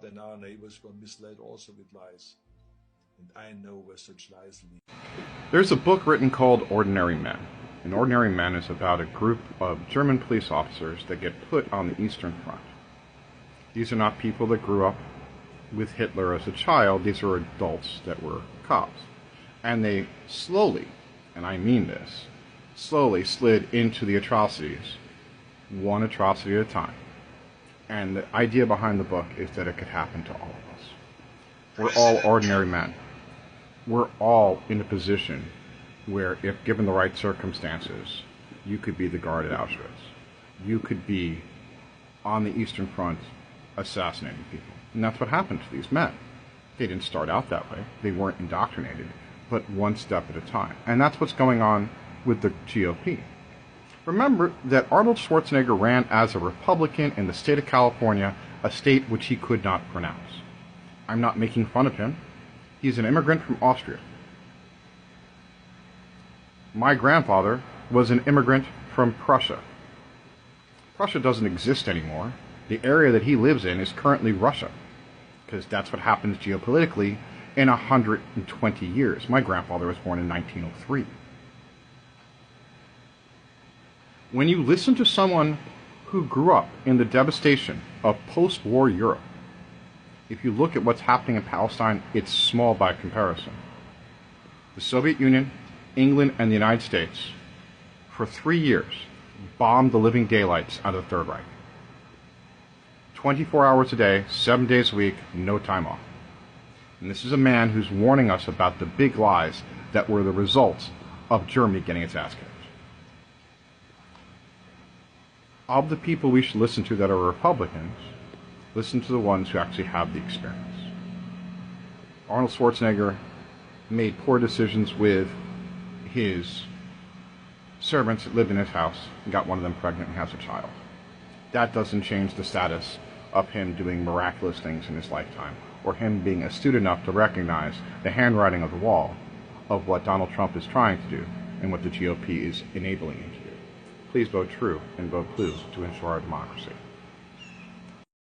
God, and our neighbors were misled also with lies. And I know where such lies lead. There's a book written called Ordinary Men. And Ordinary Men is about a group of German police officers that get put on the Eastern Front. These are not people that grew up with Hitler as a child. These are adults that were cops. And they slowly, and I mean this, slowly slid into the atrocities, one atrocity at a time. And the idea behind the book is that it could happen to all of us. We're all ordinary men. We're all in a position where, if given the right circumstances, you could be the guard at Auschwitz. You could be on the Eastern Front assassinating people. And that's what happened to these men. They didn't start out that way. They weren't indoctrinated, but one step at a time. And that's what's going on with the GOP. Remember that Arnold Schwarzenegger ran as a Republican in the state of California, a state which he could not pronounce. I'm not making fun of him. He's an immigrant from Austria. My grandfather was an immigrant from Prussia. Prussia doesn't exist anymore. The area that he lives in is currently Russia, because that's what happens geopolitically in 120 years. My grandfather was born in 1903. When you listen to someone who grew up in the devastation of post-war Europe, if you look at what's happening in Palestine, it's small by comparison. The Soviet Union, England, and the United States, for 3 years, bombed the living daylights out of the Third Reich. 24 hours a day, 7 days a week, no time off. And this is a man who's warning us about the big lies that were the results of Germany getting its ass kicked. Of the people we should listen to that are Republicans, listen to the ones who actually have the experience. Arnold Schwarzenegger made poor decisions with his servants that lived in his house and got one of them pregnant and has a child. That doesn't change the status of him doing miraculous things in his lifetime, or him being astute enough to recognize the handwriting of the wall of what Donald Trump is trying to do and what the GOP is enabling him to do. Please vote true and vote blue to ensure our democracy.